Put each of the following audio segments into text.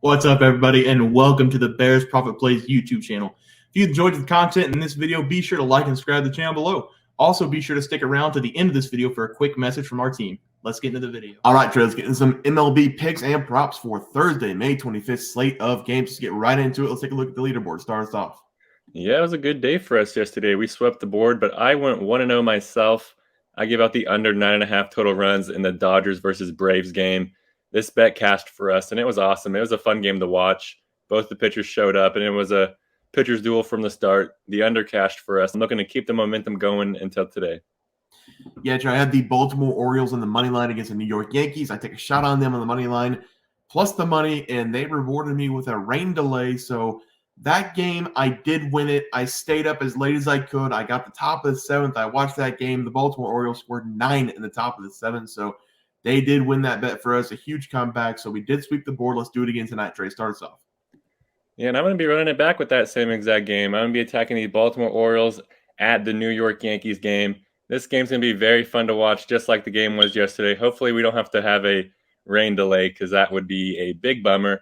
What's up, everybody, and welcome to the Bears Profit Plays YouTube channel. If you enjoyed the content in this video, be sure to like and subscribe to the channel below. Also, be sure to stick around to the end of this video for a quick message from our team. Let's get into the video. All right, Trey, let's get into some MLB picks and props for Thursday, May 25th slate of games. Let's get right into it. Let's take a look at the leaderboard. Start us off. Yeah, it was a good day for us yesterday. We swept the board, but I went 1-0 myself. I gave out the under 9.5 total runs in the Dodgers versus Braves game. This bet cashed for us, and it was awesome. It was a fun game to watch. Both the pitchers showed up, and it was a pitcher's duel from the start. The under cashed for us. I'm looking to keep the momentum going until today. Yeah, Trey, I had the Baltimore Orioles on the money line against the New York Yankees. I take a shot on them on the money line plus the money, and they rewarded me with a rain delay. So that game, I did win it. I stayed up as late as I could. I got the top of the seventh. I watched that game. The Baltimore Orioles scored 9 in the top of the seventh. So they did win that bet for us, a huge comeback. So we did sweep the board. Let's do it again tonight, Trey. Start us off. Yeah, and I'm going to be running it back with that same exact game. I'm going to be attacking the Baltimore Orioles at the New York Yankees game. This game's going to be very fun to watch, just like the game was yesterday. Hopefully we don't have to have a rain delay because that would be a big bummer.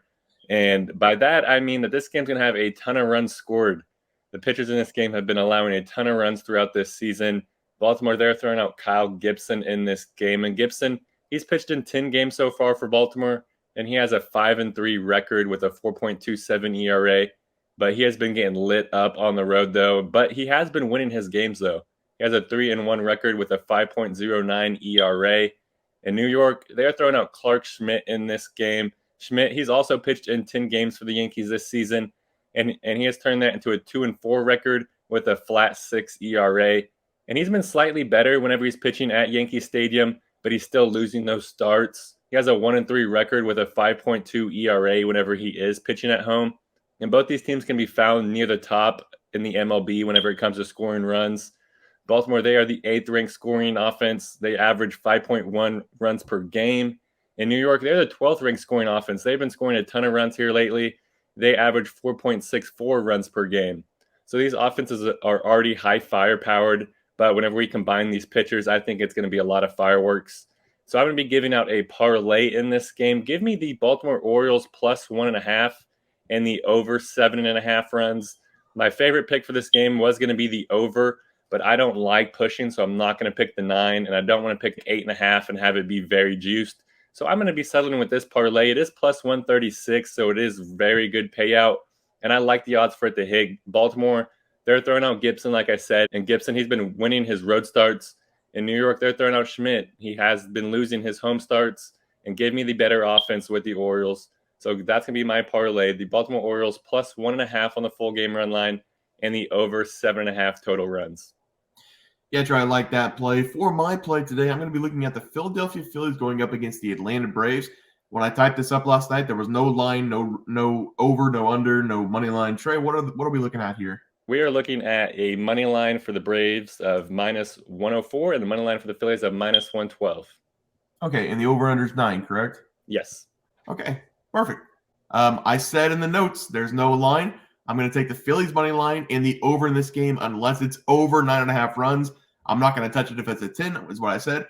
And by that, I mean that this game's going to have a ton of runs scored. The pitchers in this game have been allowing a ton of runs throughout this season. Baltimore, they're throwing out Kyle Gibson in this game. And Gibson, he's pitched in 10 games so far for Baltimore, and he has a 5-3 record with a 4.27 ERA. But he has been getting lit up on the road, though. But he has been winning his games, though. He has a 3-1 record with a 5.09 ERA. In New York, they're throwing out Clark Schmidt in this game. Schmidt, he's also pitched in 10 games for the Yankees this season, and he has turned that into a 2-4 record with a flat 6 ERA. And he's been slightly better whenever he's pitching at Yankee Stadium, but he's still losing those starts. He has a 1-3 record with a 5.2 ERA whenever he is pitching at home. And both these teams can be found near the top in the MLB whenever it comes to scoring runs. Baltimore, they are the 8th ranked scoring offense. They average 5.1 runs per game. In New York, they're the 12th ranked scoring offense. They've been scoring a ton of runs here lately. They average 4.64 runs per game. So these offenses are already high firepowered, but whenever we combine these pitchers, I think it's going to be a lot of fireworks. So I'm going to be giving out a parlay in this game. Give me the Baltimore Orioles plus 1.5 and the over 7.5 runs. My favorite pick for this game was going to be the over, but I don't like pushing, so I'm not going to pick the 9, and I don't want to pick 8.5 and have it be very juiced. So I'm going to be settling with this parlay. It is plus 136, so it is very good payout, and I like the odds for it to hit. Baltimore, they're throwing out Gibson, like I said, and Gibson, he's been winning his road starts. In New York, they're throwing out Schmidt. He has been losing his home starts, and give me the better offense with the Orioles. So that's going to be my parlay. The Baltimore Orioles plus 1.5 on the full game run line and the over 7.5 total runs. Yeah, Trey, I like that play. For my play today, I'm going to be looking at the Philadephia Phillies going up against the Atlanta Braves. When I typed this up last night, there was no line, no over, no under, no money line. Trey, what are we looking at here? We are looking at a money line for the Braves of minus 104 and the money line for the Phillies of minus 112. Okay, and the over-under is 9, correct? Yes. Okay, perfect. I said in the notes, there's no line. I'm going to take the Phillies money line and the over in this game unless it's over 9.5 runs. I'm not going to touch it if it's a 10, is what I said.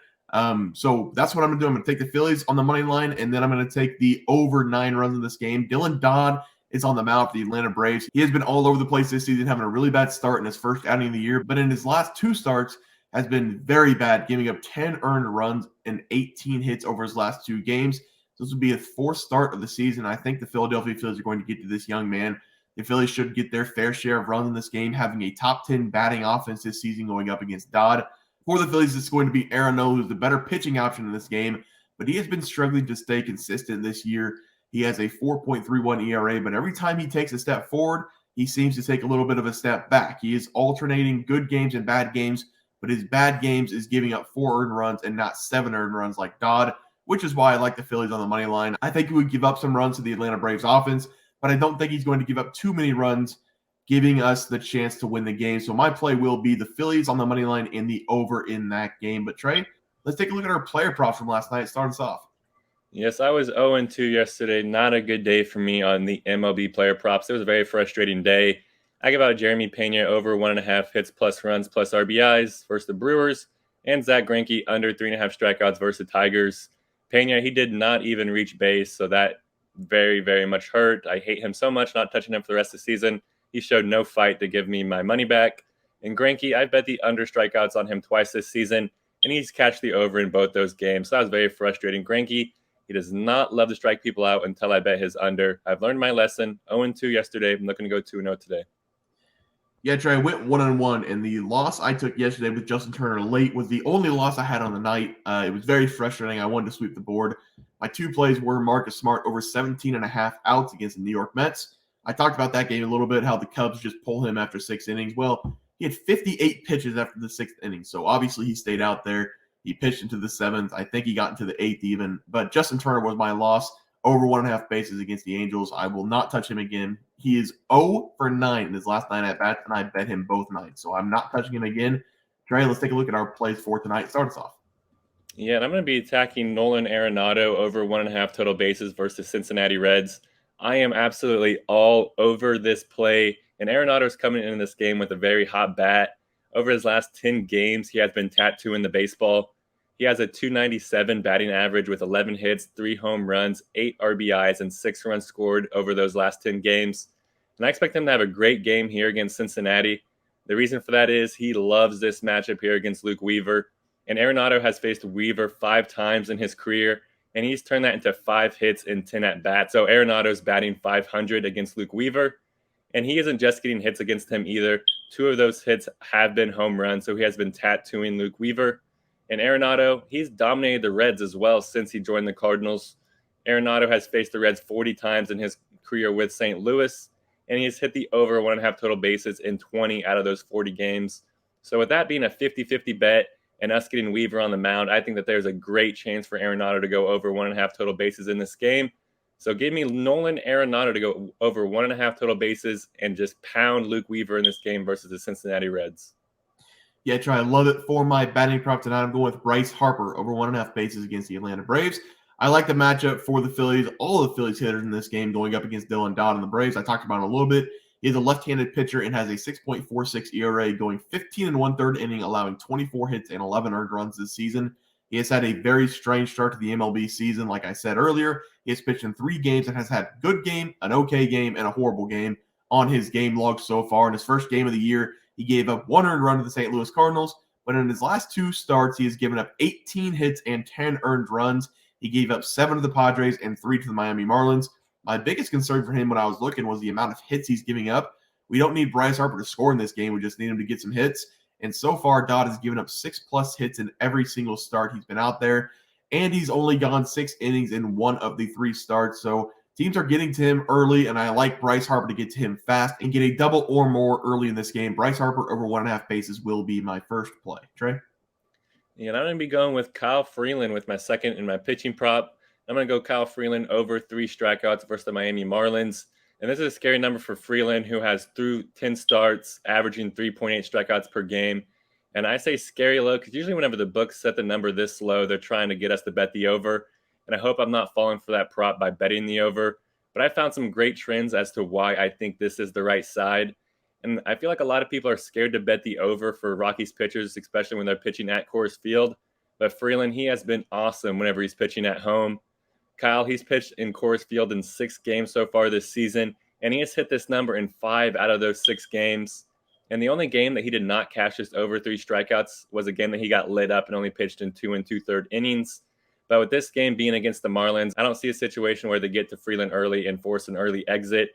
So that's what I'm going to do. I'm going to take the Phillies on the money line, and then I'm going to take the over 9 runs in this game. Dylan Dodd is on the mound for the Atlanta Braves. He has been all over the place this season, having a really bad start in his first outing of the year, but in his last 2 starts has been very bad, giving up 10 earned runs and 18 hits over his last 2 games. This will be a 4th start of the season. I think the Philadelphia Phillies are going to get to this young man. The Phillies should get their fair share of runs in this game, having a top 10 batting offense this season going up against Dodd. For the Phillies, it's going to be Arenado, who's the better pitching option in this game, but he has been struggling to stay consistent this year. He has a 4.31 ERA, but every time he takes a step forward, he seems to take a little bit of a step back. He is alternating good games and bad games, but his bad games is giving up 4 earned runs and not 7 earned runs like Dodd, which is why I like the Phillies on the money line. I think he would give up some runs to the Atlanta Braves offense, but I don't think he's going to give up too many runs, giving us the chance to win the game. So my play will be the Phillies on the money line and the over in that game. But Trey, let's take a look at our player props from last night. Start us off. Yes, I was 0-2 yesterday. Not a good day for me on the MLB player props. It was a very frustrating day. I give out Jeremy Pena over 1.5 hits plus runs plus RBIs versus the Brewers, and Zach Greinke under 3.5 strikeouts versus the Tigers. Pena, he did not even reach base, so that very, very much hurt. I hate him so much, not touching him for the rest of the season. He showed no fight to give me my money back. And Greinke, I bet the under strikeouts on him twice this season, and he's catched the over in both those games. So that was very frustrating. Greinke, he does not love to strike people out until I bet his under. I've learned my lesson. 0-2 yesterday. I'm looking to go 2-0 today. Yeah, Trey, I went 1-1, and the loss I took yesterday with Justin Turner late was the only loss I had on the night. It was very frustrating. I wanted to sweep the board. My two plays were Marcus Smart over 17.5 outs against the New York Mets. I talked about that game a little bit, how the Cubs just pull him after 6 innings. Well, he had 58 pitches after the 6th inning, so obviously he stayed out there. He pitched into the 7th. I think he got into the 8th even, but Justin Turner was my loss. Over 1.5 bases against the Angels. I will not touch him again. He is 0 for 9 in his last 9 at-bats, and I bet him both nights. So I'm not touching him again. Trey, let's take a look at our plays for tonight. Start us off. Yeah, and I'm going to be attacking Nolan Arenado over 1.5 total bases versus Cincinnati Reds. I am absolutely all over this play, and Arenado's coming in this game with a very hot bat. Over his last 10 games, he has been tattooing the baseball. He has a .297 batting average with 11 hits, 3 home runs, 8 RBIs, and 6 runs scored over those last 10 games. And I expect him to have a great game here against Cincinnati. The reason for that is he loves this matchup here against Luke Weaver. And Arenado has faced Weaver 5 times in his career, and he's turned that into 5 hits in 10 at-bats. So Arenado's batting .500 against Luke Weaver, and he isn't just getting hits against him either. 2 of those hits have been home runs, so he has been tattooing Luke Weaver. And Arenado, he's dominated the Reds as well since he joined the Cardinals. Arenado has faced the Reds 40 times in his career with St. Louis, and he's hit the over 1.5 total bases in 20 out of those 40 games. So with that being a 50-50 bet and us getting Weaver on the mound, I think that there's a great chance for Arenado to go over 1.5 total bases in this game. So give me Nolan Arenado to go over 1.5 total bases and just pound Luke Weaver in this game versus the Cincinnati Reds. Yeah, Trey, I love it. For my batting prop tonight, I'm going with Bryce Harper over 1.5 bases against the Atlanta Braves. I like the matchup for the Phillies. All of the Phillies hitters in this game going up against Dylan Dodd and the Braves. I talked about it a little bit. He is a left-handed pitcher and has a 6.46 ERA, going 15 1/3 inning, allowing 24 hits and 11 earned runs this season. He has had a very strange start to the MLB season. Like I said earlier, he has pitched in 3 games and has had a good game, an okay game, and a horrible game on his game log so far. In his first game of the year, he gave up 1 earned run to the St. Louis Cardinals, but in his last 2 starts, he has given up 18 hits and 10 earned runs. He gave up 7 to the Padres and 3 to the Miami Marlins. My biggest concern for him when I was looking was the amount of hits he's giving up. We don't need Bryce Harper to score in this game. We just need him to get some hits. And so far, Dodd has given up 6+ hits in every single start he's been out there. And he's only gone 6 innings in 1 of the 3 starts. So teams are getting to him early, and I like Bryce Harper to get to him fast and get a double or more early in this game. Bryce Harper over 1.5 bases will be my first play. Trey? Yeah, and I'm going to be going with Kyle Freeland with my second in my pitching prop. I'm going to go Kyle Freeland over 3 strikeouts versus the Miami Marlins. And this is a scary number for Freeland, who has through 10 starts, averaging 3.8 strikeouts per game. And I say scary low because usually whenever the books set the number this low, they're trying to get us to bet the over. And I hope I'm not falling for that prop by betting the over. But I found some great trends as to why I think this is the right side. And I feel like a lot of people are scared to bet the over for Rockies pitchers, especially when they're pitching at Coors Field. But Freeland, he has been awesome whenever he's pitching at home. Kyle, he's pitched in Coors Field in 6 games so far this season, and he has hit this number in 5 out of those 6 games. And the only game that he did not cash just over 3 strikeouts was a game that he got lit up and only pitched in 2 2/3 innings. But with this game being against the Marlins, I don't see a situation where they get to Freeland early and force an early exit.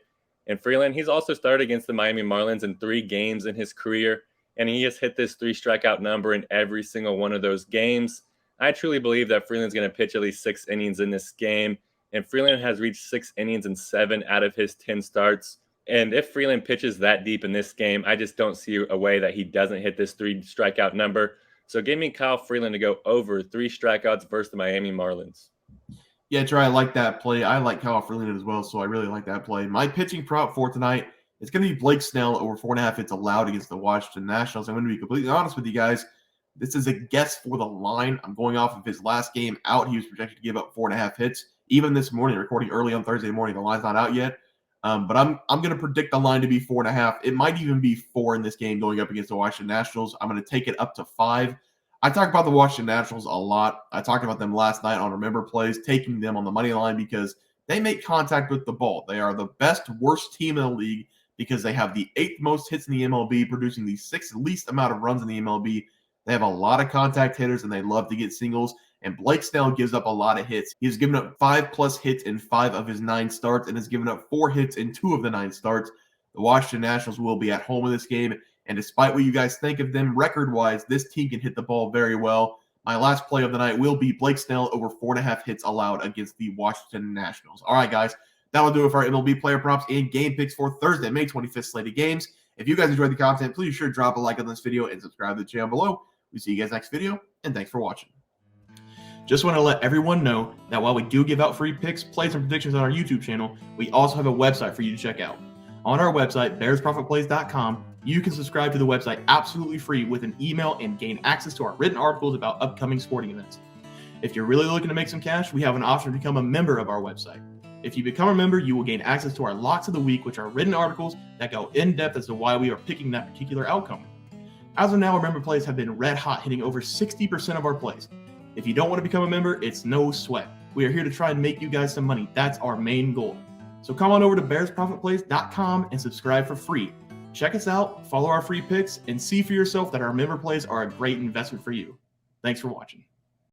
And Freeland, he's also started against the Miami Marlins in 3 games in his career, and he has hit this 3 strikeout number in every single one of those games. I truly believe that Freeland's going to pitch at least 6 innings in this game, and Freeland has reached 6 innings in 7 out of his 10 starts. And if Freeland pitches that deep in this game, I just don't see a way that he doesn't hit this 3 strikeout number. So give me Kyle Freeland to go over 3 strikeouts versus the Miami Marlins. Yeah, Trey, I like that play. I like Kyle Freeland as well, so I really like that play. My pitching prop for tonight is going to be Blake Snell over 4.5 hits allowed against the Washington Nationals. I'm going to be completely honest with you guys. This is a guess for the line. I'm going off of his last game out. He was projected to give up 4.5 hits. Even this morning, recording early on Thursday morning, the line's not out yet. But I'm going to predict the line to be 4.5. It might even be 4 in this game going up against the Washington Nationals. I'm going to take it up to 5. I talk about the Washington Nationals a lot. I talked about them last night on Remember Plays, taking them on the money line because They make contact with the ball. They are the best, worst team in the league because they have the 8th most hits in the MLB, producing the 6th least amount of runs in the MLB. They have a lot of contact hitters, and they love to get singles. And Blake Snell gives up a lot of hits. He's given up 5+ hits in 5 of his 9 starts and has given up 4 hits in 2 of the 9 starts. The Washington Nationals will be at home in this game. And despite what you guys think of them record-wise, this team can hit the ball very well. My last play of the night will be Blake Snell over 4.5 hits allowed against the Washington Nationals. All right, guys, that'll do it for our MLB player props and game picks for Thursday, May 25th slated games. If you guys enjoyed the content, please be sure to drop a like on this video and subscribe to the channel below. We'll see you guys next video, and thanks for watching. Just want to let everyone know that while we do give out free picks, plays, and predictions on our YouTube channel, we also have a website for you to check out. On our website, bearsprofitplays.com, you can subscribe to the website absolutely free with an email and gain access to our written articles about upcoming sporting events. If you're really looking to make some cash, we have an option to become a member of our website. If you become a member, you will gain access to our Locks of the Week, which are written articles that go in depth as to why we are picking that particular outcome. As of now, our member plays have been red hot, hitting over 60% of our plays. If you don't want to become a member, it's no sweat. We are here to try and make you guys some money. That's our main goal. So come on over to bearsprofitplays.com and subscribe for free. Check us out, follow our free picks, and see for yourself that our member plays are a great investment for you. Thanks for watching.